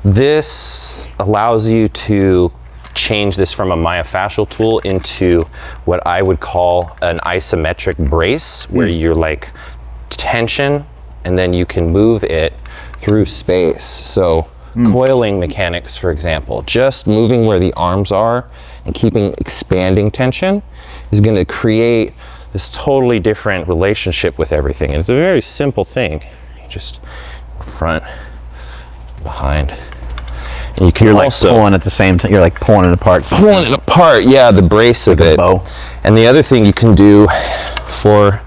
This allows you to change this from a myofascial tool into what I would call an isometric brace, where you're like tension and then you can move it through space. So coiling mechanics, for example, just moving where the arms are and keeping expanding tension is going to create this totally different relationship with everything. And it's a very simple thing. You just front, behind. And you can You're also like pulling at the same time. You're like pulling it apart. pulling it apart, yeah, the brace of it. Bow. And the other thing you can do for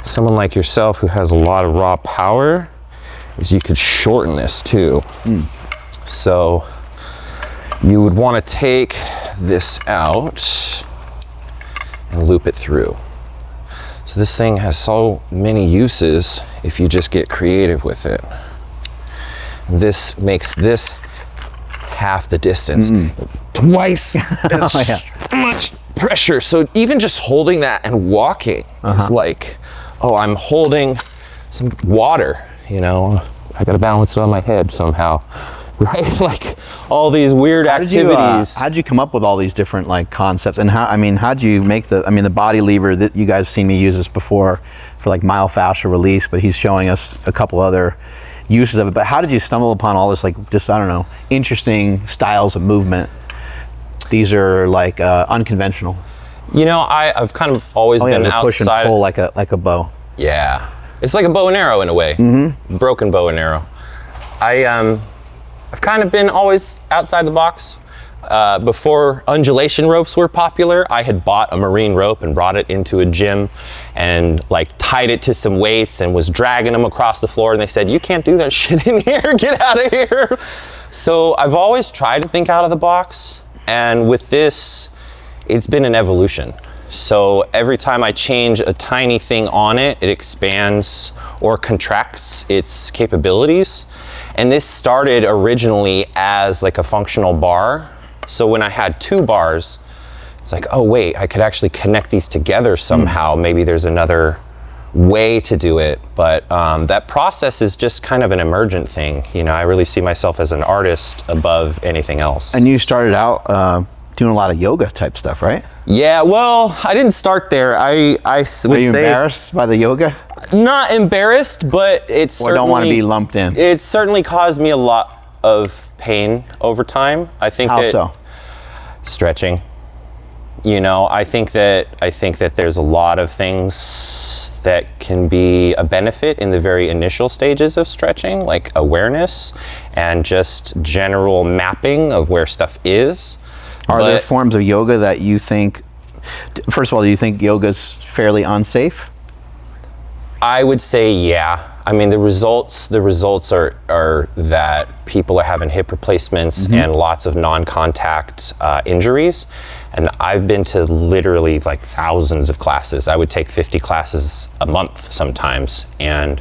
someone like yourself who has a lot of raw power is you could shorten this too. So you would want to take this out and loop it through. So this thing has so many uses if you just get creative with it. This makes this half the distance, twice as much pressure. So even just holding that and walking is like, oh, I'm holding some water, you know, I gotta balance it on my head somehow, right? Like all these weird activities. How'd you come up with all these different like concepts, and how'd you make the body lever that you guys seen me use this before for like myofascial release, but he's showing us a couple other uses of it. But how did you stumble upon all this, like, just, I don't know, interesting styles of movement? These are like unconventional. You know, I've kind of always been outside. Push and pull like a bow. Yeah, it's like a bow and arrow in a way. Broken bow and arrow. I've kind of been always outside the box. Before undulation ropes were popular, I had bought a marine rope and brought it into a gym and like tied it to some weights and was dragging them across the floor, and they said, you can't do that shit in here, get out of here. So I've always tried to think out of the box, and with this, it's been an evolution. So every time I change a tiny thing on it, it expands or contracts its capabilities. And this started originally as like a functional bar. So when I had 2 bars, it's like, oh wait, I could actually connect these together somehow. Maybe there's another way to do it. But that process is just kind of an emergent thing. You know, I really see myself as an artist above anything else. And you started out doing a lot of yoga type stuff, right? Yeah, well, I didn't start there. I would say... Are you embarrassed by the yoga? Not embarrassed, but it's certainly... Or don't want to be lumped in? It certainly caused me a lot of pain over time. I think How that... so? Stretching. You know, I think that there's a lot of things that can be a benefit in the very initial stages of stretching, like awareness and just general mapping of where stuff is. Are there forms of yoga that you think, first of all, do you think yoga's fairly unsafe? I would say, yeah. I mean, the results are that people are having hip replacements and lots of non-contact injuries. And I've been to literally like thousands of classes. I would take 50 classes a month sometimes. And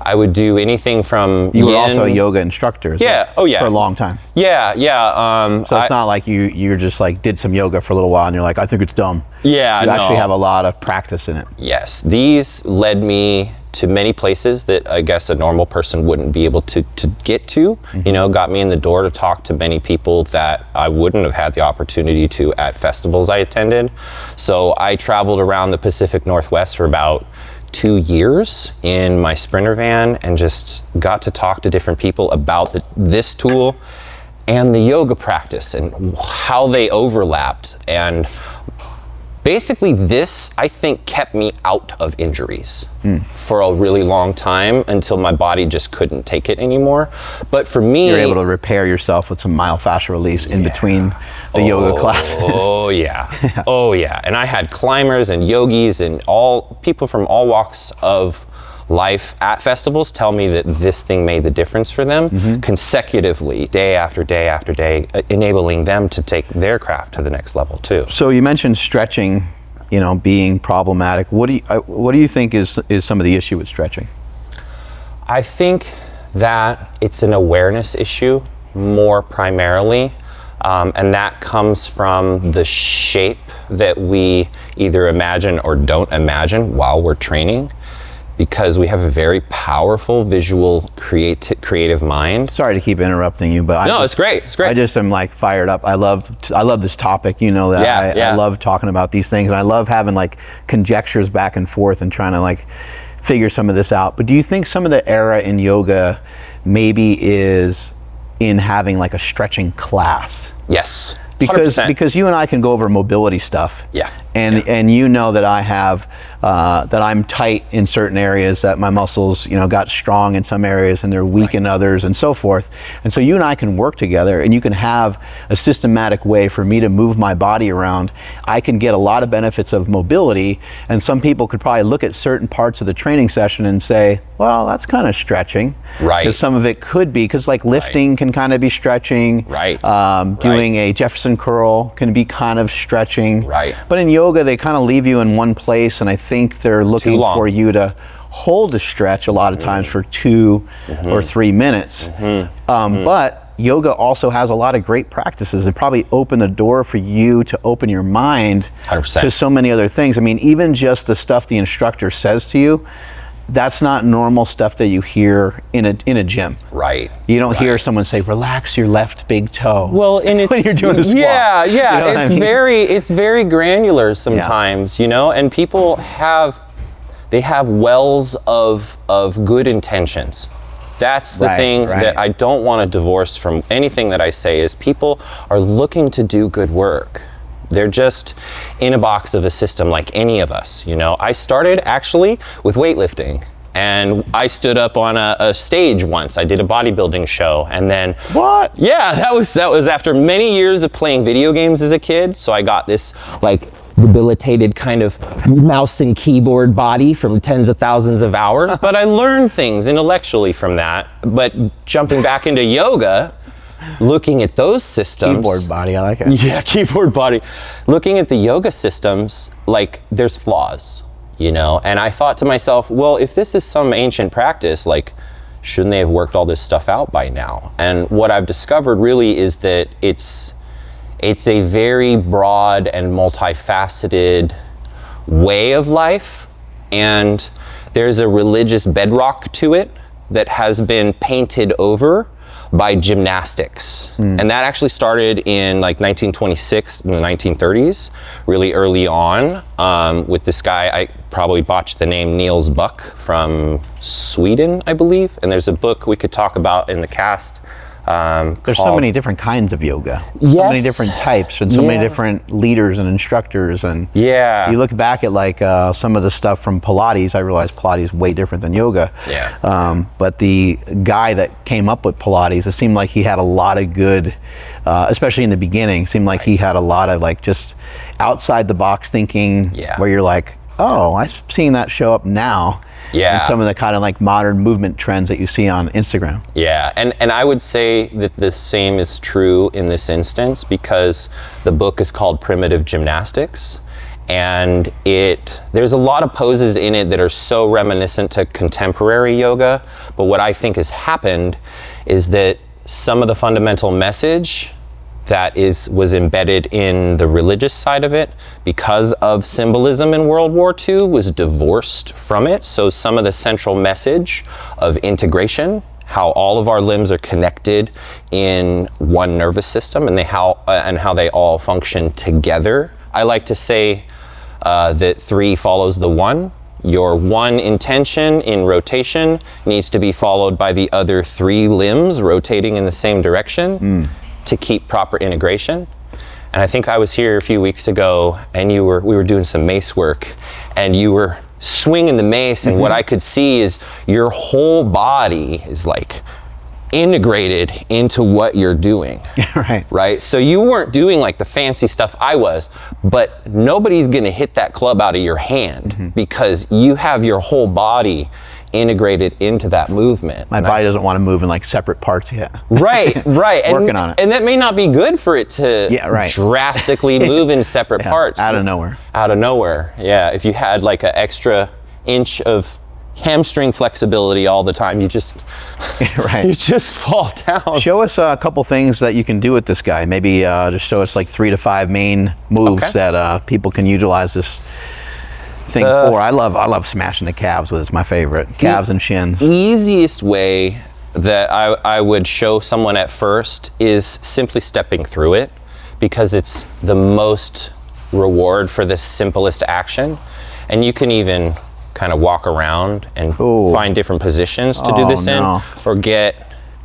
I would do anything from You were also a yoga instructor. Yeah, oh yeah. For a long time. Yeah, yeah. So it's not like you're just like did some yoga for a little while and you're like, I think it's dumb. Yeah, You actually have a lot of practice in it. Yes, these led me to many places that I guess a normal person wouldn't be able to get to. You know, got me in the door to talk to many people that I wouldn't have had the opportunity to at festivals I attended. So I traveled around the Pacific Northwest for about 2 years in my Sprinter van and just got to talk to different people about this tool and the yoga practice and how they overlapped. And basically this, I think, kept me out of injuries for a really long time until my body just couldn't take it anymore. But for me... You're able to repair yourself with some myofascial release in between the yoga classes. Oh yeah, oh yeah. And I had climbers and yogis and all people from all walks of life at festivals tell me that this thing made the difference for them consecutively, day after day after day, enabling them to take their craft to the next level too. So you mentioned stretching, you know, being problematic. What do you think is some of the issue with stretching? I think that it's an awareness issue more primarily, and that comes from the shape that we either imagine or don't imagine while we're training. because we have a very powerful visual creative mind. Sorry to keep interrupting you, but it's great. It's great. I just am like fired up. I love this topic. You know that. I love talking about these things, and I love having like conjectures back and forth and trying to like figure some of this out. But do you think some of the era in yoga maybe is in having like a stretching class? Yes. Because you and I can go over mobility stuff. Yeah. And you know that I have that I'm tight in certain areas, that my muscles, you know, got strong in some areas and they're weak in others, and so forth. And so you and I can work together, and you can have a systematic way for me to move my body around. I can get a lot of benefits of mobility, and some people could probably look at certain parts of the training session and say, well, that's kind of stretching. Right. Because some of it could be, because like lifting can kind of be stretching. Right. Doing a Jefferson curl can be kind of stretching. Right. But in yoga, they kind of leave you in one place, and I think they're looking for you to hold a stretch a lot of times for 2 or 3 minutes. But yoga also has a lot of great practices that probably open the door for you to open your mind 100%. to so many other things. I mean, even just the stuff the instructor says to you, that's not normal stuff that you hear in a gym. Right. You don't hear someone say, relax your left big toe. Well, and it's, when you're doing a squat. Yeah. You know what I mean? It's very granular sometimes, you know, and people have wells of good intentions. That's the thing that I don't want to divorce from anything that I say, is people are looking to do good work. They're just in a box of a system like any of us, you know. I started actually with weightlifting, and I stood up on a stage once. I did a bodybuilding show, and then What? Yeah, that was after many years of playing video games as a kid. So I got this like debilitated kind of mouse and keyboard body from tens of thousands of hours, but I learned things intellectually from that. But jumping back into yoga, looking at those systems. Keyboard body, I like it. Yeah, keyboard body. Looking at the yoga systems, like there's flaws, you know? And I thought to myself, well, if this is some ancient practice, like, shouldn't they have worked all this stuff out by now? And what I've discovered really is that it's a very broad and multifaceted way of life, and there's a religious bedrock to it that has been painted over by gymnastics. And that actually started in like 1926, in the 1930s, really early on, with this guy, I probably botched the name, Niels Buck from Sweden, I believe. And there's a book we could talk about in the cast. There's so many different kinds of yoga, so Yes. many different types, and so many different leaders and instructors. And you look back at like some of the stuff from Pilates. I realize Pilates is way different than yoga. But the guy that came up with Pilates, it seemed like he had a lot of good, especially in the beginning, seemed like he had a lot of like just outside the box thinking, where you're like, oh, I'm seeing that show up now. And some of the kind of like modern movement trends that you see on Instagram. Yeah, and I would say that the same is true in this instance, because the book is called Primitive Gymnastics, and there's a lot of poses in it that are so reminiscent to contemporary yoga, but what I think has happened is that some of the fundamental message that was embedded in the religious side of it, because of symbolism in World War II, was divorced from it. So some of the central message of integration, how all of our limbs are connected in one nervous system, and how they all function together. I like to say that 3 follows the 1. Your 1 intention in rotation needs to be followed by the other 3 limbs rotating in the same direction to keep proper integration. And I think I was here a few weeks ago, and we were doing some mace work, and you were swinging the mace, and what I could see is your whole body is like integrated into what you're doing. Right? So you weren't doing like the fancy stuff I was, but nobody's gonna hit that club out of your hand because you have your whole body integrated into that movement. My body doesn't want to move in like separate parts yet. Right. Working on it. And that may not be good for it to drastically move in separate parts. Out of nowhere. Yeah. If you had like an extra inch of hamstring flexibility all the time, you just you just fall down. Show us a couple things that you can do with this guy. Maybe just show us like 3 to 5 main moves that people can utilize this thing for? I love smashing the calves with. It's my favorite. Calves and shins. Easiest way that I would show someone at first is simply stepping through it, because it's the most reward for the simplest action. And you can even kind of walk around and find different positions to do this in, or get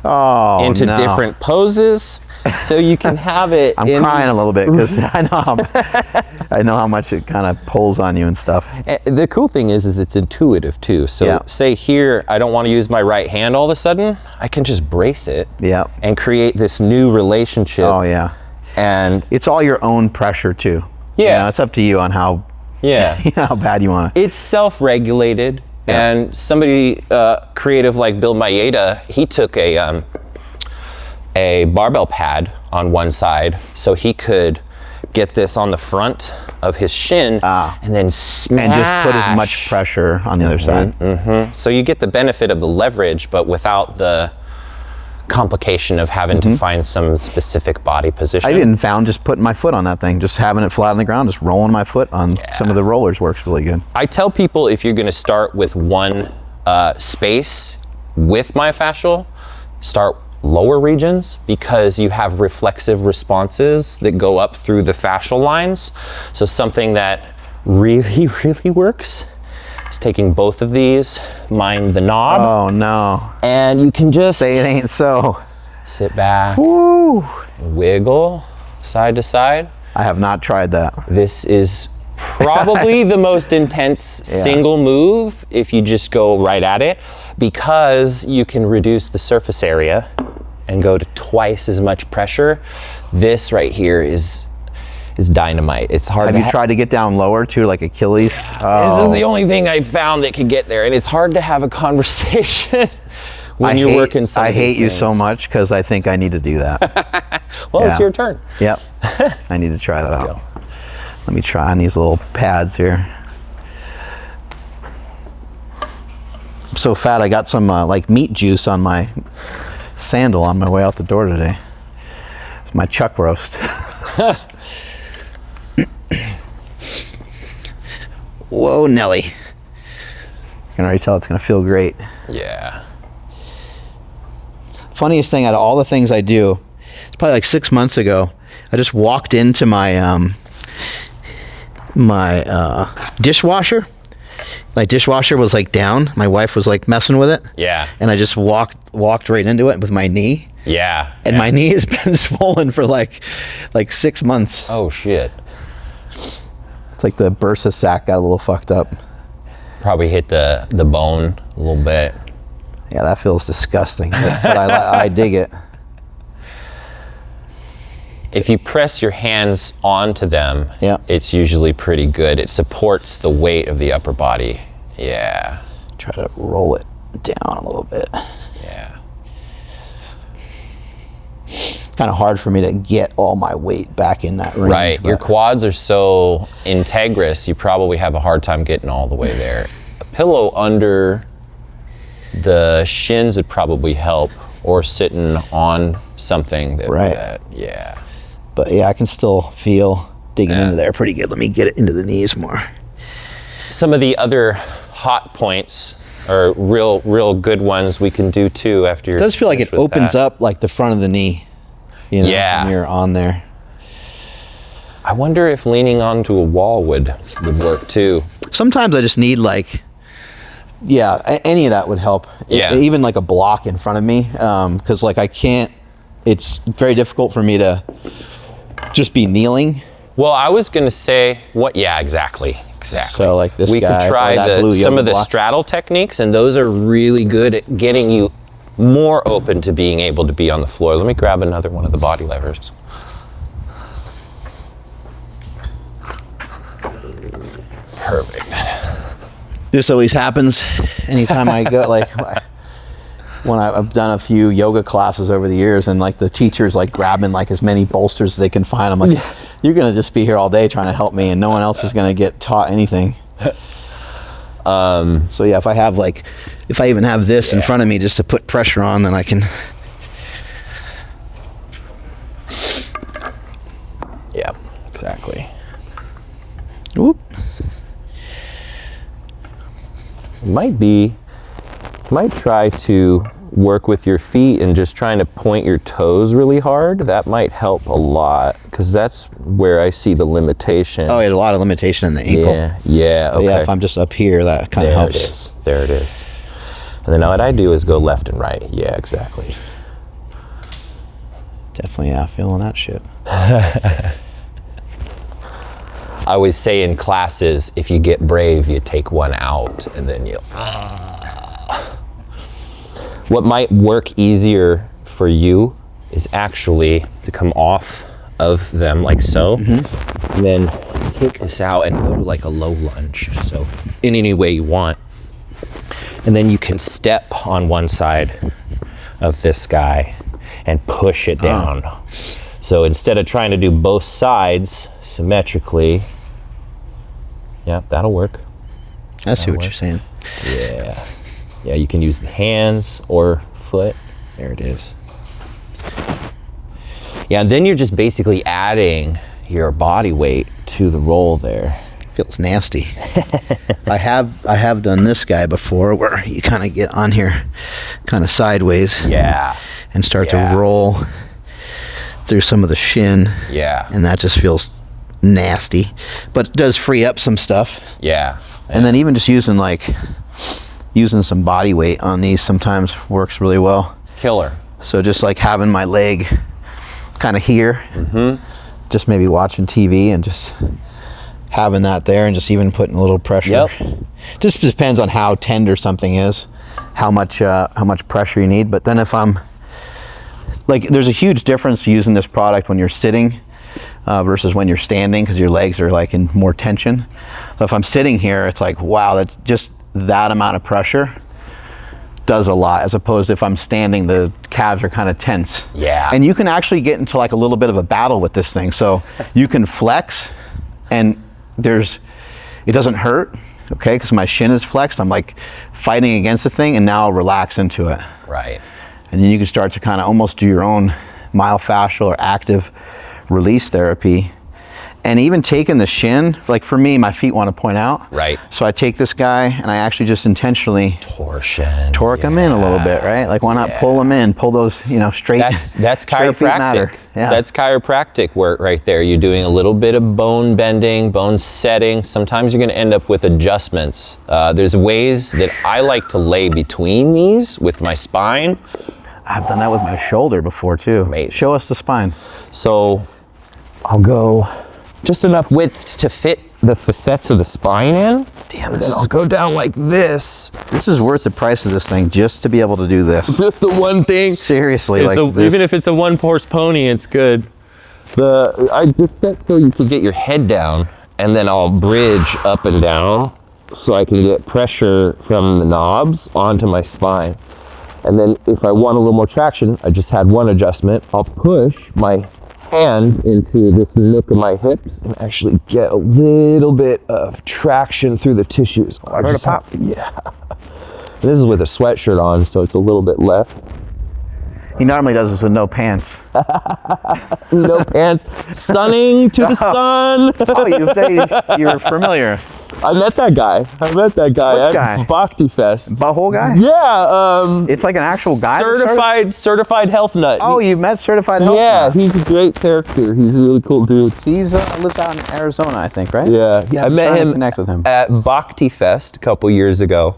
into different poses, so you can have it. I'm crying a little bit because I know how much it kind of pulls on you and stuff. The cool thing is it's intuitive too. So say here, I don't want to use my right hand all of a sudden, I can just brace it and create this new relationship. Oh yeah. And it's all your own pressure too. Yeah. You know, it's up to you on how how bad you want it. It's self-regulated. And somebody creative like Bill Maeda, he took a barbell pad on one side, so he could get this on the front of his shin and then smash. And just put as much pressure on the other side. So you get the benefit of the leverage, but without the complication of having to find some specific body position. I even found just putting my foot on that thing, just having it flat on the ground, just rolling my foot on some of the rollers works really good. I tell people, if you're going to start with one space with myofascial, start lower regions, because you have reflexive responses that go up through the fascial lines. So something that really, really works is taking both of these, mind the knob. Oh no. And you can just say it ain't so. Sit back, woo, wiggle side to side. I have not tried that. This is probably the most intense single move if you just go right at it, because you can reduce the surface area and go to twice as much pressure. This right here is dynamite. It's hard. Have you tried to get down lower too, like Achilles? This is the only thing I found that can get there, and it's hard to have a conversation when you're working some I hate you so much because I think I need to do that. Well, it's your turn. Yep. I need to try that out. Let me try on these little pads here. I'm so fat, I got some like meat juice on my sandal on my way out the door today. It's my chuck roast. Whoa, Nelly. I can already tell it's gonna feel great. Yeah. Funniest thing out of all the things I do, it's probably like 6 months ago, I just walked into my dishwasher. My dishwasher was like down. My wife was like messing with it. Yeah. And I just walked right into it with my knee. Yeah. And my knee has been swollen for like 6 months. Oh shit. It's like the bursa sac got a little fucked up. Probably hit the bone a little bit. Yeah, that feels disgusting, but I dig it. If you press your hands onto them, it's usually pretty good. It supports the weight of the upper body. Yeah. Try to roll it down a little bit. Yeah. Kind of hard for me to get all my weight back in that range. Right. Your quads are so integrous, you probably have a hard time getting all the way there. A pillow under the shins would probably help, or sitting on something that yeah. But yeah, I can still feel digging into there pretty good. Let me get it into the knees more. Some of the other hot points are real good ones we can do too after you're It does feel like it opens up like the front of the knee. You know, when you're on there. I wonder if leaning onto a wall would work too. Sometimes I just need like, any of that would help. Yeah. Even like a block in front of me, because like I can't. It's very difficult for me to just be kneeling. Well, I was gonna say exactly. So like this we guy, could try some of the straddle techniques, and those are really good at getting you more open to being able to be on the floor. Let me grab another one of the body levers. Perfect. This always happens anytime I go, like when I've done a few yoga classes over the years, and like the teachers like grabbing like as many bolsters as they can find. I'm like, you're gonna just be here all day trying to help me, and no one else is gonna get taught anything. So yeah, if I even have this in front of me just to put pressure on, then I can. Yeah, exactly. Whoop. might try to work with your feet and just trying to point your toes really hard. That might help a lot, because that's where I see the limitation. Oh, you had a lot of limitation in the ankle. Yeah, okay. Yeah, if I'm just up here, that kind of helps. There it is. And then what I do is go left and right. Yeah, exactly. Definitely, yeah, feeling that shit. I always say in classes, if you get brave, you take one out, and then you... What might work easier for you is actually to come off of them like so, and then take this out and go to like a low lunge, so in any way you want. And then you can step on one side of this guy and push it down. So instead of trying to do both sides symmetrically, yeah, that'll work. I see what you're saying. Yeah. Yeah, you can use the hands or foot. There it is. Yeah, and then you're just basically adding your body weight to the roll there. Feels nasty. I have done this guy before, where you kind of get on here kind of sideways. Yeah. And start to roll through some of the shin. Yeah. And that just feels nasty, but it does free up some stuff. Yeah. And then even just using some body weight on these sometimes works really well. It's killer. So just like having my leg kind of here, just maybe watching TV and just having that there, and just even putting a little pressure. Yep. Just depends on how tender something is, how much pressure you need. But then if I'm like, there's a huge difference using this product when you're sitting versus when you're standing, because your legs are like in more tension. So if I'm sitting here, it's like, wow, that's just that amount of pressure does a lot, as opposed to if I'm standing, the calves are kind of tense. Yeah. And you can actually get into like a little bit of a battle with this thing. So you can flex, and it doesn't hurt, okay, because my shin is flexed. I'm like fighting against the thing, and now I'll relax into it. Right. And then you can start to kind of almost do your own myofascial or active release therapy. And even taking the shin, like for me, my feet want to point out. Right. So I take this guy and I actually just intentionally torque them in a little bit, right? Like, why not pull them in, pull those, straight. That's straight feet matter. chiropractic. Yeah. That's chiropractic work right there. You're doing a little bit of bone bending, bone setting. Sometimes you're going to end up with adjustments. There's ways that I like to lay between these with my spine. I've done that with my shoulder before too. Amazing. Show us the spine. So I'll go just enough width to fit the facets of the spine in. Damn, Then I'll go down like this. This is worth the price of this thing just to be able to do this. Just the one thing. Seriously, Even if it's a one-horse pony, it's good. I just set so you can get your head down, and then I'll bridge up and down so I can get pressure from the knobs onto my spine. And then if I want a little more traction, I just had one adjustment. I'll push my hands into this nook of my hips and actually get a little bit of traction through the tissues. Heard a pop. Yeah. This is with a sweatshirt on, so it's a little bit left. He normally does this with no pants. No pants. Sunning to the sun. Oh, you're familiar. I met that guy. Which guy? Bhakti Fest. Butthole guy? Yeah. It's like an actual guy. Certified health nut. Oh, you've met certified health nut. He's a great character. He's a really cool dude. He's lives out in Arizona, I think, right? Yeah. I met him. Connect with him at Bhakti Fest a couple years ago.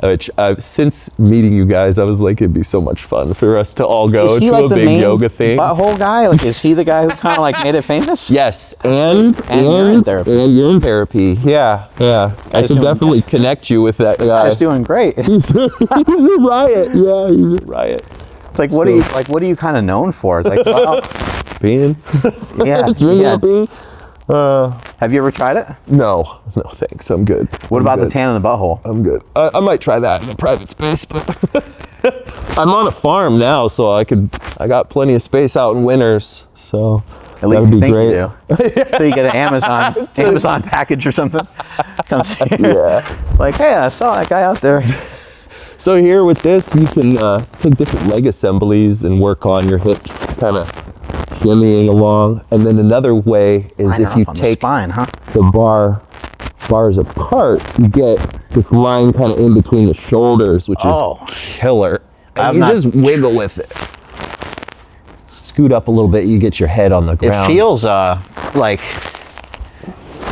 Which since meeting you guys, I was like, it'd be so much fun for us to all go to like a big yoga thing. Butthole guy? Like, is he the guy who kind of like made it famous? Yes, and urine therapy. And urine therapy. Yeah. I should definitely connect you with that guy. He's doing great. He's a riot. Yeah, he's a riot. It's like, what are you kind of known for? It's like, wow. Being. Yeah. Drinking a bean. Have you ever tried it? No, thanks. I'm good. What about the tan in the butthole? I'm good. I might try that in a private space, but I'm on a farm now, so I got plenty of space out in winters, so at least you think great. you do. So you get an Amazon package or something. Yeah. Like, hey, I saw that guy out there. So here with this, you can take different leg assemblies and work on your hips, kind of shimmying along. And then another way is if you take the spine, the bars apart, you get this line kind of in between the shoulders, which is killer. And you just wiggle with it. Scoot up a little bit, you get your head on the ground. It feels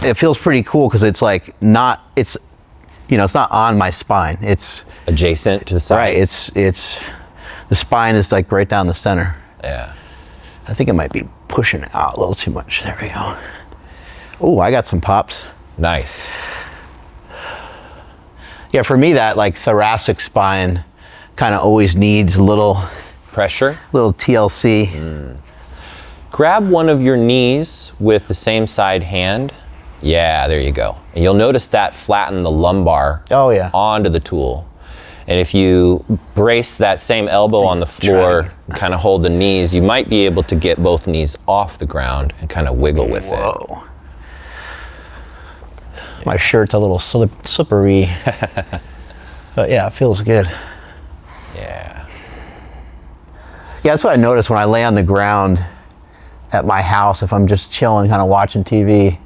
it feels pretty cool because it's like not, it's, you know, it's not on my spine. It's adjacent to the sides. Right, it's the spine is like right down the center. Yeah. I think it might be pushing out a little too much. There we go. Oh, I got some pops. Nice. Yeah, for me, that like thoracic spine kind of always needs a little pressure, little TLC. Grab one of your knees with the same side hand. Yeah, there you go. And you'll notice that flatten the lumbar onto the tool. And if you brace that same elbow on the floor, kind of hold the knees, you might be able to get both knees off the ground and kind of wiggle with it. My shirt's a little slippery. But yeah, it feels good. Yeah. Yeah, that's what I notice when I lay on the ground at my house, if I'm just chilling, kind of watching TV.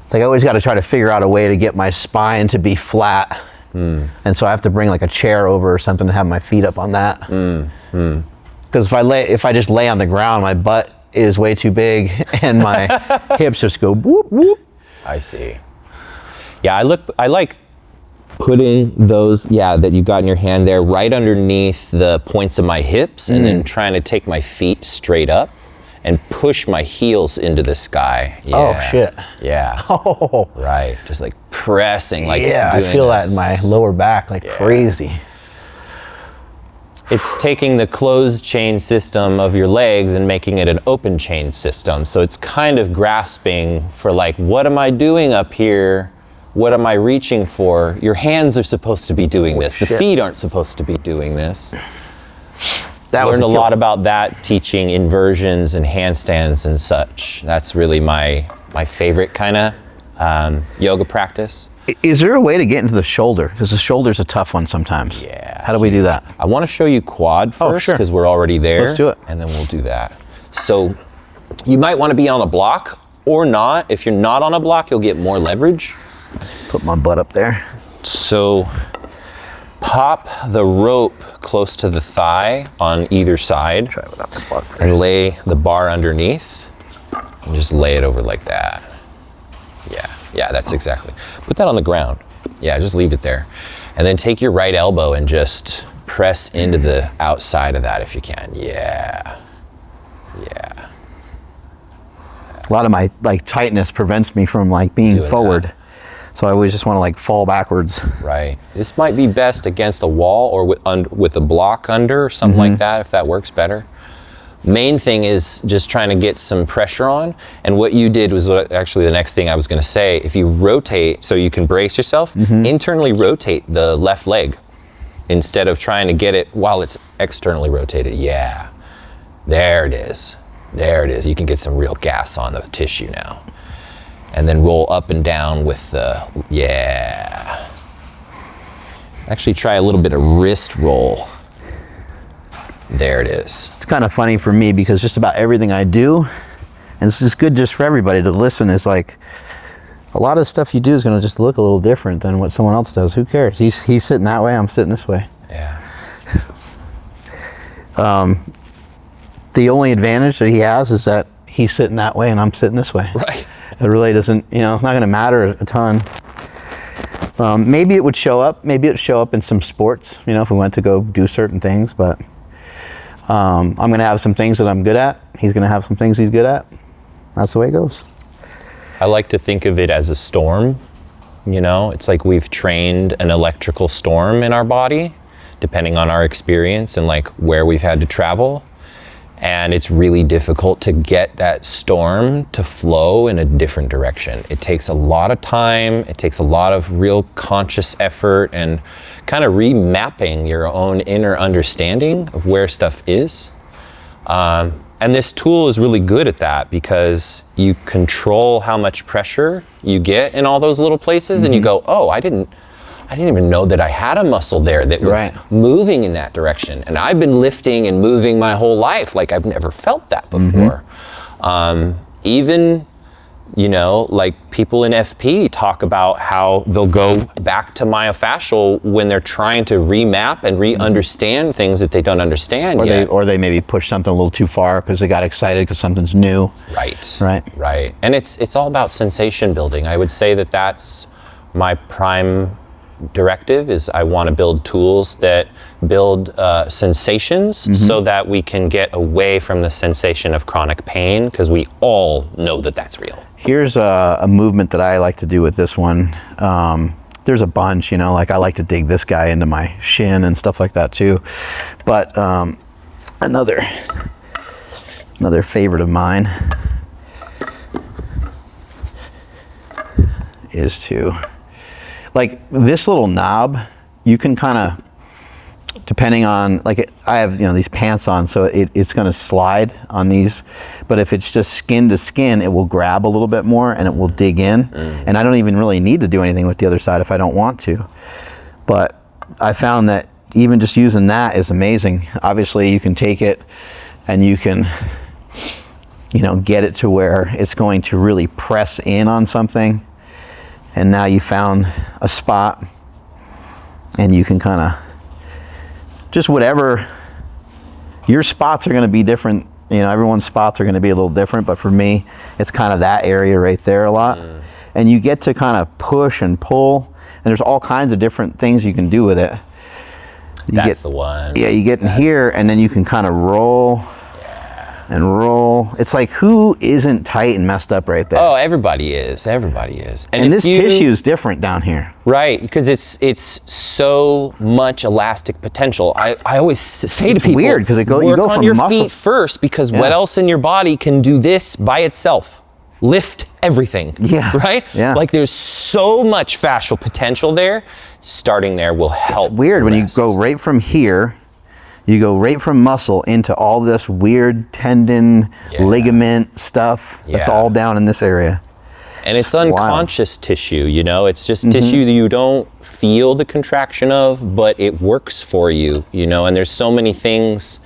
It's like I always got to try to figure out a way to get my spine to be flat. And so I have to bring like a chair over or something to have my feet up on that. Because if I just lay on the ground, my butt is way too big and my hips just go whoop whoop. I see. Yeah, I like putting those, that you got in your hand there, right underneath the points of my hips, and then trying to take my feet straight up and push my heels into the sky. Yeah. Oh shit. Yeah. Oh. Right. Just like pressing, like I feel that in my lower back like crazy. It's taking the closed chain system of your legs and making it an open chain system. So it's kind of grasping for like, what am I doing up here? What am I reaching for? Your hands are supposed to be doing this. The feet aren't supposed to be doing this. I learned a lot about that teaching inversions and handstands and such. That's really my favorite kind of yoga practice. Is there a way to get into the shoulder? Because the shoulder's a tough one sometimes. Yeah. How do we do that? I want to show you quad first because we're already there. Let's do it. And then we'll do that. So you might want to be on a block or not. If you're not on a block, you'll get more leverage. Put my butt up there. So pop the rope close to the thigh on either side. Try without the block first. And lay the bar underneath and just lay it over like that. Yeah, that's exactly. Put that on the ground. Yeah, just leave it there. And then take your right elbow and just press into the outside of that if you can. Yeah. A lot of my like tightness prevents me from like being forward. So I always just want to like fall backwards. Right. This might be best against a wall or with a block under or something like that, if that works better. Main thing is just trying to get some pressure on. And what you did was actually the next thing I was going to say. If you rotate so you can brace yourself, internally rotate the left leg instead of trying to get it while it's externally rotated. Yeah. There it is. There it is. You can get some real gas on the tissue now. And then roll up and down with the, Actually try a little bit of wrist roll. There it is. It's kind of funny for me because just about everything I do, and this is good just for everybody to listen, is like a lot of the stuff you do is going to just look a little different than what someone else does. Who cares? He's sitting that way, I'm sitting this way. Yeah. The only advantage that he has is that he's sitting that way and I'm sitting this way. Right. It really doesn't, not going to matter a ton. Maybe it would show up. Maybe it would show up in some sports, if we went to go do certain things, but I'm going to have some things that I'm good at. He's going to have some things he's good at. That's the way it goes. I like to think of it as a storm. It's like we've trained an electrical storm in our body, depending on our experience and like where we've had to travel. And it's really difficult to get that storm to flow in a different direction. It takes a lot of time. It takes a lot of real conscious effort and kind of remapping your own inner understanding of where stuff is. And this tool is really good at that because you control how much pressure you get in all those little places and you go, oh, I didn't even know that I had a muscle there that was moving in that direction. And I've been lifting and moving my whole life. Like I've never felt that before. Even You know, like people in FP talk about how they'll go back to myofascial when they're trying to remap and re-understand things that they don't understand yet. Or they maybe push something a little too far because they got excited because something's new. Right. And it's all about sensation building. I would say that that's my prime directive is I want to build tools that build sensations so that we can get away from the sensation of chronic pain, because we all know that that's real. Here's a movement that I like to do with this one. There's a bunch, you know, like I like to dig this guy into my shin and stuff like that too. But another favorite of mine is to, like this little knob, you can kind of, depending on, like I have, you know, these pants on, so it's going to slide on these, but if it's just skin to skin, it will grab a little bit more and it will dig in. And I don't even really need to do anything with the other side if I don't want to. But I found that even just using that is amazing. Obviously you can take it and you can, you know, get it to where it's going to really press in on something. And now you found a spot and you can kind of, just whatever, your spots are going to be different. You know, everyone's spots are going to be a little different, but for me, it's kind of that area right there a lot. And you get to kind of push and pull, and there's all kinds of different things you can do with it. That's the one. Yeah, you get in here, and then you can kind of roll and roll. It's like, who isn't tight and messed up right there? Oh, everybody is. Everybody is. And this tissue is different down here. Right, because it's so much elastic potential. I always say to people, weird because you go work from on your muscle feet first, because what else in your body can do this by itself? Lift everything. Yeah. Right? Yeah. Like there's so much fascial potential there. Starting there will help. It's weird when you go right from here. You go right from muscle into all this weird tendon, ligament stuff. That's all down in this area. And it's unconscious tissue, you know, it's just tissue that you don't feel the contraction of, but it works for you, you know, and there's so many things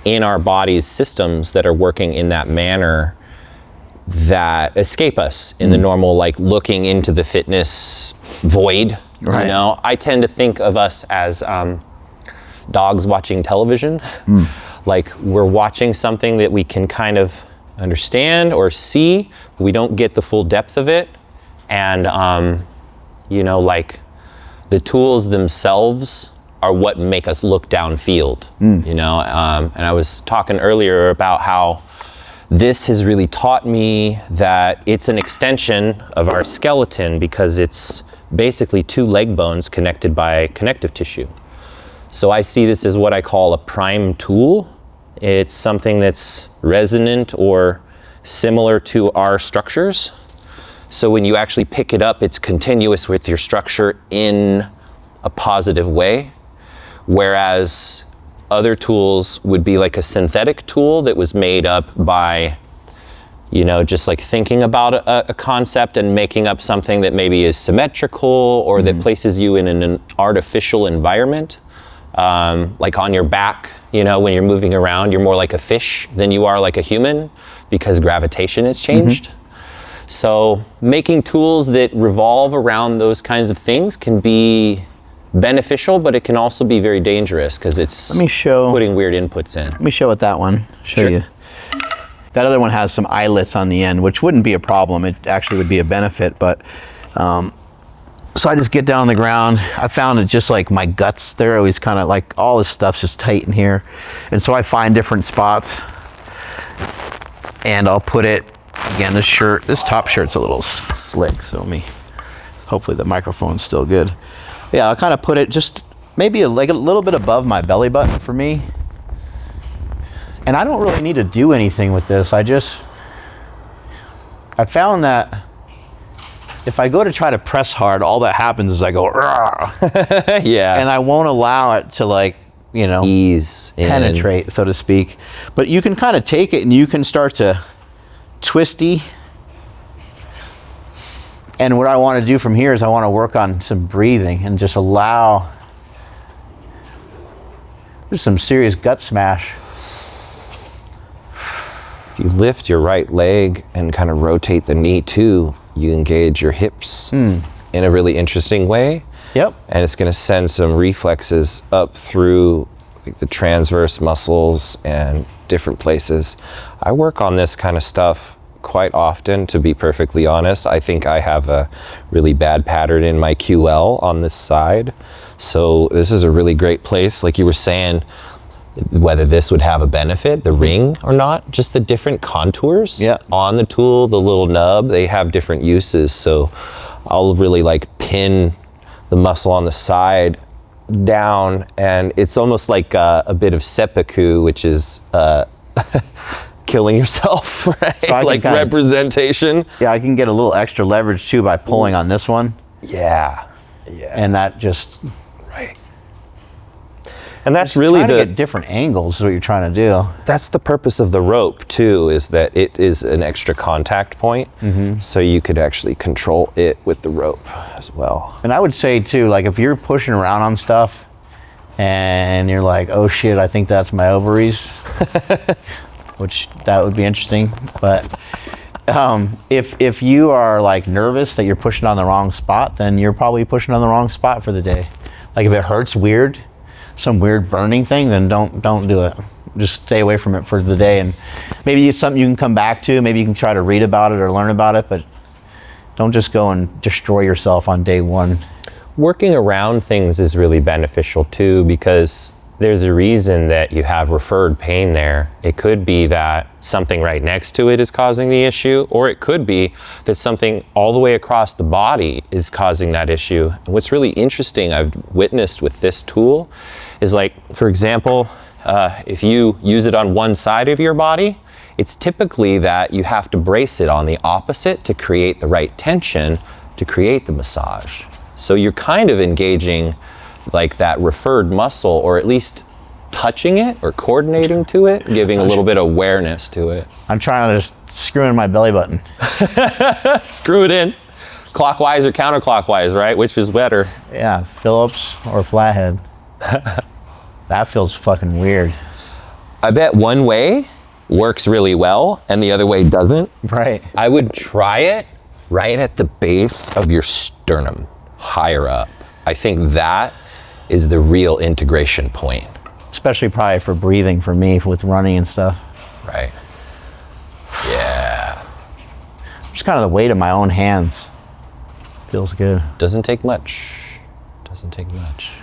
in our body's systems that are working in that manner that escape us in the normal, like looking into the fitness void, you know. I tend to think of us as dogs watching television. Like we're watching something that we can kind of understand or see, but we don't get the full depth of it. And you know, like the tools themselves are what make us look downfield, you know. And I was talking earlier about how this has really taught me that it's an extension of our skeleton, because it's basically two leg bones connected by connective tissue. So I see this as what I call a prime tool. It's something that's resonant or similar to our structures. So when you actually pick it up, it's continuous with your structure in a positive way. Whereas other tools would be like a synthetic tool that was made up by, you know, just like thinking about a concept and making up something that maybe is symmetrical or that places you in an artificial environment. Like on your back, you know, when you're moving around, you're more like a fish than you are like a human, because gravitation has changed. So making tools that revolve around those kinds of things can be beneficial, but it can also be very dangerous because it's putting weird inputs in. Let me show it that one. Show you. That other one has some eyelets on the end, which wouldn't be a problem. It actually would be a benefit, but so I just get down on the ground. I found it just like my guts, they're always kind of like, all this stuff's just tight in here. And so I find different spots and I'll put it, again, this top shirt's a little slick, so hopefully the microphone's still good. Yeah, I'll kind of put it just maybe like a little bit above my belly button for me. And I don't really need to do anything with this. I found that if I go to try to press hard, all that happens is I go, yeah. And I won't allow it to, like, you know, ease penetrate, so to speak. But you can kind of take it and you can start to twisty. And what I want to do from here is I want to work on some breathing and just allow just some serious gut smash. If you lift your right leg and kind of rotate the knee too, you engage your hips in a really interesting way. Yep. And it's going to send some reflexes up through like the transverse muscles and different places. I work on this kind of stuff quite often, to be perfectly honest. I think I have a really bad pattern in my QL on this side. So this is a really great place, like you were saying, whether this would have a benefit, the ring or not, just the different contours on the tool, the little nub, they have different uses. So I'll really like pin the muscle on the side down, and it's almost like a bit of seppuku, which is killing yourself, right? So like representation. I can get a little extra leverage too by pulling on this one. Yeah. And that just... Right. And that's really to get different angles is what you're trying to do. That's the purpose of the rope too, is that it is an extra contact point. So you could actually control it with the rope as well. And I would say too, like if you're pushing around on stuff and you're like, oh shit, I think that's my ovaries, which that would be interesting. But if you are like nervous that you're pushing on the wrong spot, then you're probably pushing on the wrong spot for the day. Like if it hurts weird, some weird burning thing, then don't do it. Just stay away from it for the day, and maybe it's something you can come back to. Maybe you can try to read about it or learn about it, but don't just go and destroy yourself on day one. Working around things is really beneficial too, because there's a reason that you have referred pain there. It could be that something right next to it is causing the issue, or it could be that something all the way across the body is causing that issue. And what's really interesting I've witnessed with this tool is, like, for example, if you use it on one side of your body, it's typically that you have to brace it on the opposite to create the right tension to create the massage. So you're kind of engaging like that referred muscle, or at least touching it or coordinating to it, giving a little bit of awareness to it. I'm trying to just screw in my belly button. Screw it in. Clockwise or counterclockwise, right? Which is better? Yeah, Phillips or flathead. That feels fucking weird. I bet one way works really well and the other way doesn't. Right. I would try it right at the base of your sternum, higher up. I think that is the real integration point. Especially probably for breathing for me with running and stuff. Right. Yeah. Just kind of the weight of my own hands. Feels good. Doesn't take much. Doesn't take much.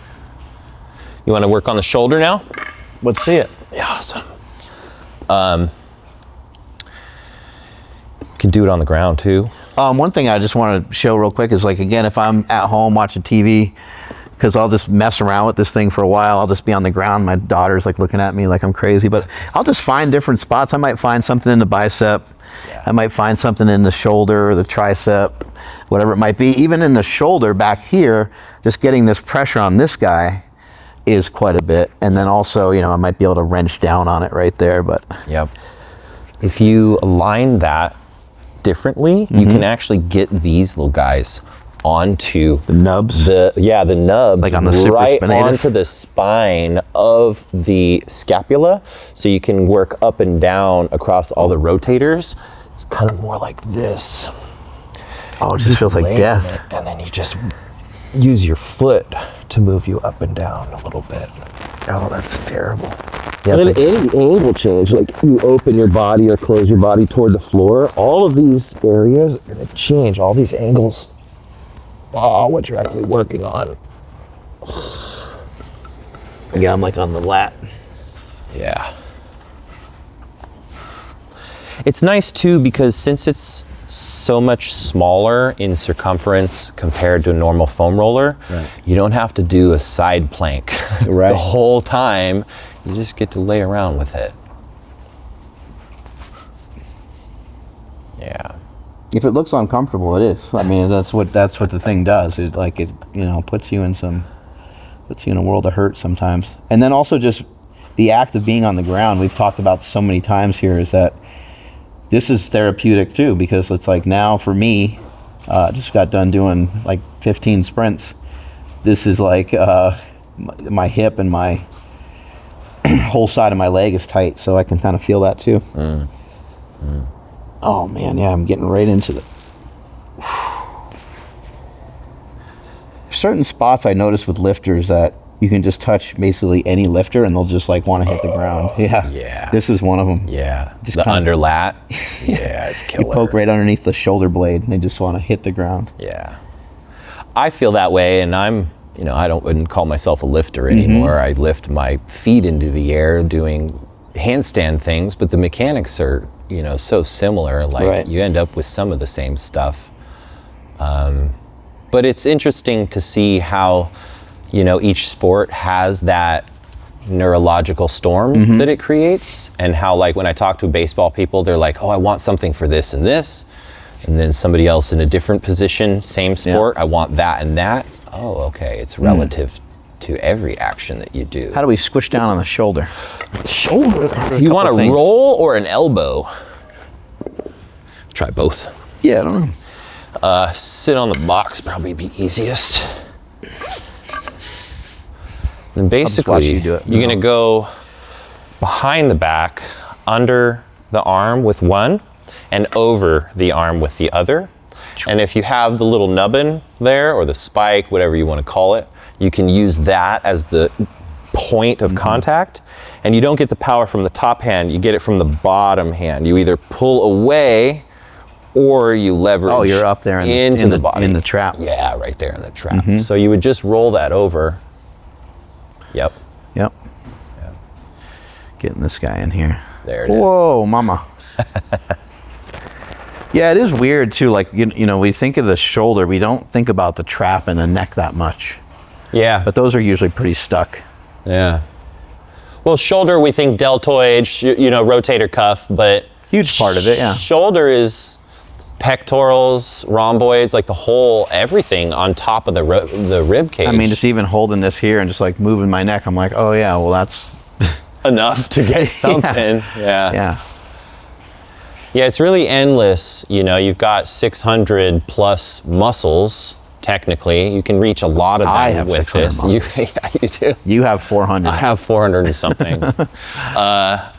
You want to work on the shoulder now? Let's see it. Yeah, awesome. You can do it on the ground too. One thing I just want to show real quick is, like, again, if I'm at home watching TV, because I'll just mess around with this thing for a while. I'll just be on the ground. My daughter's like looking at me like I'm crazy, but I'll just find different spots. I might find something in the bicep. Yeah. I might find something in the shoulder or the tricep, whatever it might be. Even in the shoulder back here, just getting this pressure on this guy is quite a bit. And then also, you know, I might be able to wrench down on it right there, but. Yep. If you align that differently, you can actually get these little guys onto the nubs. The nubs, like on the right onto the spine of the scapula, so you can work up and down across all the rotators. It's kind of more like this. Oh, it just feels like death. And then you just use your foot to move you up and down a little bit. Oh, that's terrible. Yeah, and then any angle change, like you open your body or close your body toward the floor, all of these areas are going to change, all these angles. Oh, what you're actually working on. Yeah, I'm like on the lat. Yeah. It's nice too, because since it's so much smaller in circumference compared to a normal foam roller, you don't have to do a side plank the whole time. You just get to lay around with it. Yeah. If it looks uncomfortable, it is. I mean, that's what the thing does. It puts you in a world of hurt sometimes. And then also just the act of being on the ground, we've talked about so many times here, is that this is therapeutic too, because it's like, now for me, just got done doing like 15 sprints. This is like my hip and my whole side of my leg is tight, so I can kind of feel that too. Oh man, yeah, I'm getting right into the. Certain spots I notice with lifters that you can just touch basically any lifter and they'll just like want to hit the ground. Yeah. Yeah. This is one of them. Yeah. Just the kinda- under lat. Yeah, it's killer. You poke right underneath the shoulder blade and they just want to hit the ground. Yeah. I feel that way, and I wouldn't call myself a lifter anymore. I lift my feet into the air doing handstand things, but the mechanics are, so similar. Like Right. you end up with some of the same stuff. But it's interesting to see how, each sport has that neurological storm that it creates, and how, like, when I talk to baseball people, they're like, oh, I want something for this and this. And then somebody else in a different position, same sport, I want that and that. Oh, okay, it's relative to every action that you do. How do we squish down on the shoulder? Shoulder? You want a things. roll or an elbow? Try both. Yeah, I don't know. Sit on the box, probably be easiest. And basically, watch you do it. you're gonna go behind the back, under the arm with one, and over the arm with the other. And if you have the little nubbin there, or the spike, whatever you want to call it, you can use that as the point of contact. And you don't get the power from the top hand, you get it from the bottom hand. You either pull away or you leverage Oh, you're up there into the body. in the trap. Yeah, right there in the trap. So you would just roll that over. Yep, Yep. Getting this guy in here. there it is. Whoa, mama. Yeah, it is weird too. Like, we think of the shoulder, we don't think about the trap and the neck that much. Yeah, But those are usually pretty stuck. yeah. Well, shoulder, we think deltoid, rotator cuff, but Huge part of it, yeah. Shoulder is pectorals, rhomboids, like the whole everything on top of the rib cage. I mean, just even holding this here and just like moving my neck, I'm like, oh yeah, well that's enough to get something. yeah. Yeah, it's really endless. You've got 600 plus muscles. Technically, you can reach a lot of them I have with 600 this. muscles. Yeah, you do. You have 400. I have 400 and something. But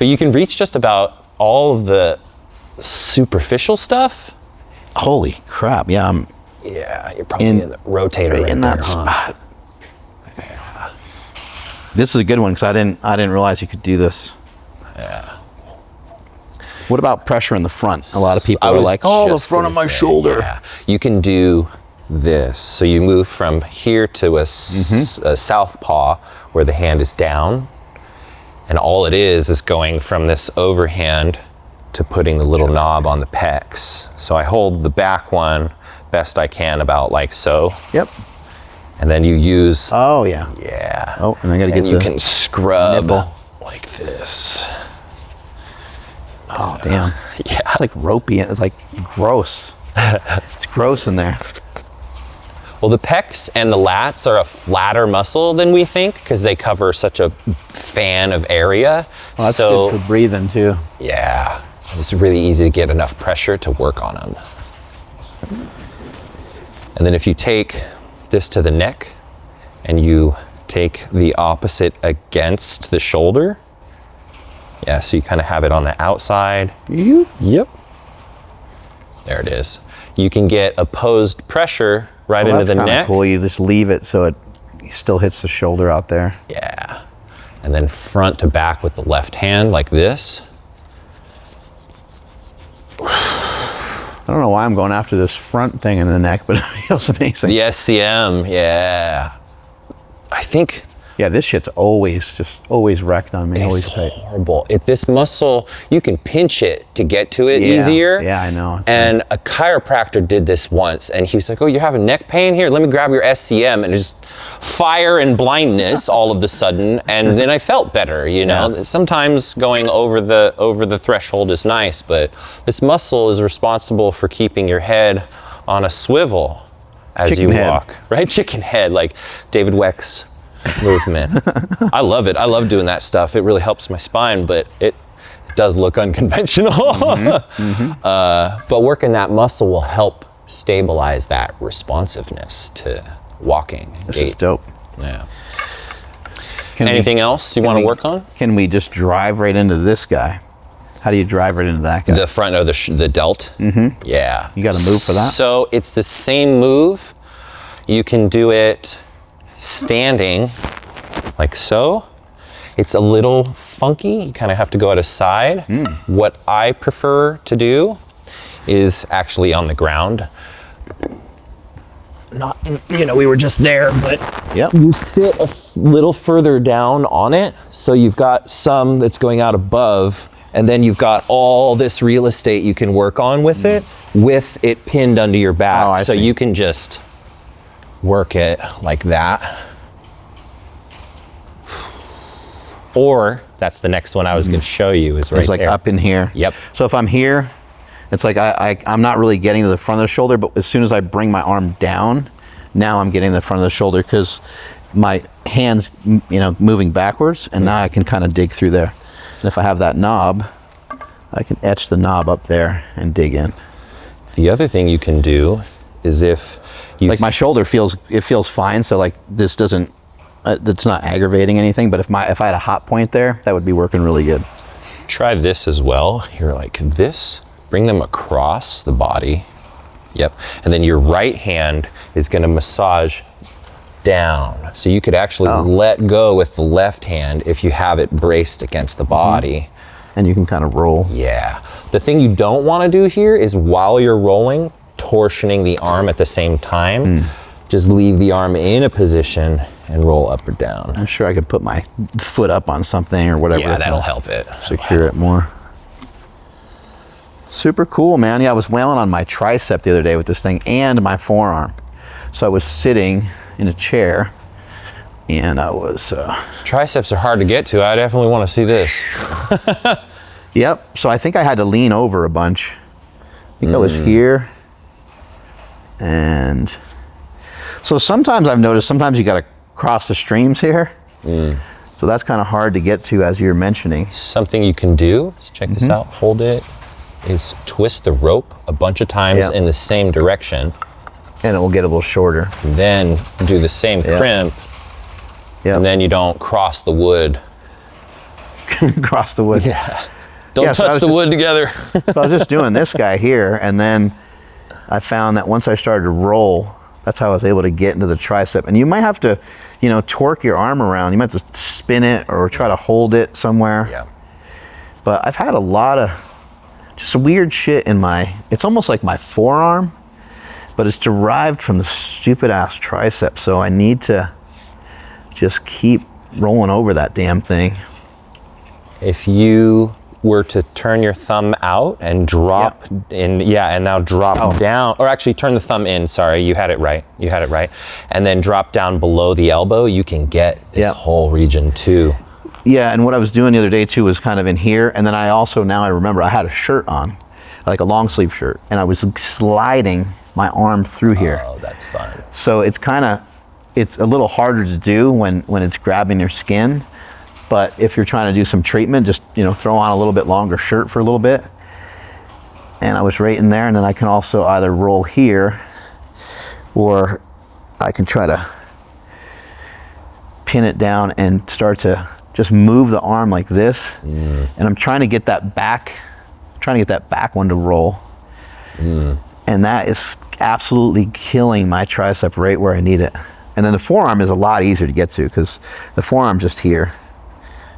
you can reach just about all of the superficial stuff. Holy crap! Yeah, I'm Yeah, you're probably in the rotator right in there, that huh? spot. This is a good one because I didn't realize you could do this. Yeah. What about pressure in the front? A lot of people I are was like, oh, the just front of gonna my say, shoulder. Yeah. You can do this. So you move from here to a southpaw where the hand is down. And all it is going from this overhand to putting the little knob on the pecs. So I hold the back one best I can, about like so. Yep. And then you use, Oh yeah. yeah. Oh, and I got to And get you the can scrub nipple. like this. Oh damn. Yeah. It's like ropey. It's like gross. It's gross in there. Well, the pecs and the lats are a flatter muscle than we think because they cover such a fan of area. Well, that's so, good for breathing too. yeah, it's really easy to get enough pressure to work on them. And then if you take this to the neck and you take the opposite against the shoulder, yeah, so you kind of have it on the outside. Yep. There it is. You can get opposed pressure right Well, into the that's kinda neck. cool. You just leave it so it still hits the shoulder out there. Yeah. And then front to back with the left hand like this. I don't know why I'm going after this front thing in the neck, but it feels amazing. The SCM, yeah. I think Yeah, this shit's always wrecked on me. Always it's tight. horrible. This muscle, you can pinch it to get to it Yeah, easier. yeah, I know. It's And nice. a chiropractor did this once, and he was like, "Oh, you're having neck pain? Here, let me grab your SCM," and just fire and blindness all of a sudden. And then I felt better. Yeah. Sometimes going over the threshold is nice, but this muscle is responsible for keeping your head on a swivel as Chicken you head. walk, right? Chicken head, like David Weck's movement. I love it. I love doing that stuff. It really helps my spine, but it does look unconventional. But working that muscle will help stabilize that responsiveness to walking. This gait. is dope. Yeah. Can Anything else you want to we- work on? Can we just drive right into this guy? How do you drive it into that guy? The front of the delt? Mm-hmm. Yeah. You got to move for that? So it's the same move. You can do it standing like so. It's a little funky. You kind of have to go at a side. What I prefer to do is actually on the ground. Not, we were just there, but you sit a little further down on it. So you've got some that's going out above, and then you've got all this real estate you can work on with it, with it pinned under your back. Oh, I see. You can just work it like that. Or that's the next one I was going to show you is right it's like there. Up in here. Yep. So if I'm here, it's like I'm not really getting to the front of the shoulder, but as soon as I bring my arm down, now I'm getting the front of the shoulder because my hand's moving backwards, and now I can kind of dig through there. And if I have that knob, I can etch the knob up there and dig in. The other thing you can do is if you like my shoulder feels fine, so like this doesn't that's not aggravating anything, but if I had a hot point there, that would be working really good. Try this as well. You're like this, bring them across the body. Yep. And then your right hand is going to massage down. So you could actually let go with the left hand if you have it braced against the body. And you can kind of roll. Yeah. The thing you don't want to do here is while you're rolling, torsioning the arm at the same time. Just leave the arm in a position and roll up or down. I'm sure I could put my foot up on something or whatever. Yeah, that'll help it. Secure it more. Super cool, man. Yeah, I was wailing on my tricep the other day with this thing and my forearm. So I was sitting in a chair and I was... Triceps are hard to get to. I definitely want to see this. Yep. So I think I had to lean over a bunch. I think I was here. And so sometimes I've noticed, sometimes you got to cross the streams here. So that's kind of hard to get to, as you're mentioning. Something you can do, let's check this out, hold it, is twist the rope a bunch of times in the same direction. And it will get a little shorter. And then do the same crimp. And then you don't cross the wood. Cross the wood. Yeah. Don't touch the wood together. So I was just doing this guy here, and then I found that once I started to roll, that's how I was able to get into the tricep. And you might have to, torque your arm around. You might have to spin it or try to hold it somewhere. Yeah. But I've had a lot of just weird shit in it's almost like my forearm, but it's derived from the stupid ass tricep. So I need to just keep rolling over that damn thing. If you were to turn your thumb out and drop in, and now drop down, or actually turn the thumb in, sorry, you had it right, and then drop down below the elbow, you can get this whole region too. Yeah, and what I was doing the other day too was kind of in here, and then I also, now I remember, I had a shirt on, like a long sleeve shirt, and I was sliding my arm through here. Oh, that's fun. So it's a little harder to do when it's grabbing your skin. But if you're trying to do some treatment, just throw on a little bit longer shirt for a little bit. And I was right in there, and then I can also either roll here, or I can try to pin it down and start to just move the arm like this. And I'm trying to get that back one to roll. And that is absolutely killing my tricep right where I need it. And then the forearm is a lot easier to get to because the forearm's just here.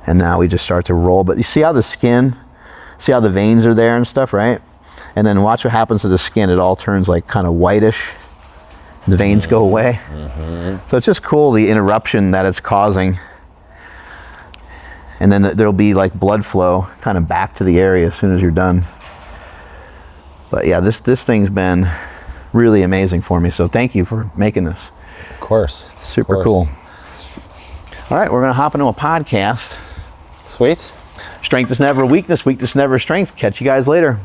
And now we just start to roll. But you see how see how the veins are there and stuff, right? And then watch what happens to the skin. It all turns like kind of whitish. And the veins go away. So it's just cool, the interruption that it's causing. And then there'll be like blood flow kind of back to the area as soon as you're done. But yeah, this thing's been really amazing for me. So thank you for making this. Of course. Super cool. All right, we're going to hop into a podcast. Sweet. Strength is never weakness, weakness never strength. Catch you guys later.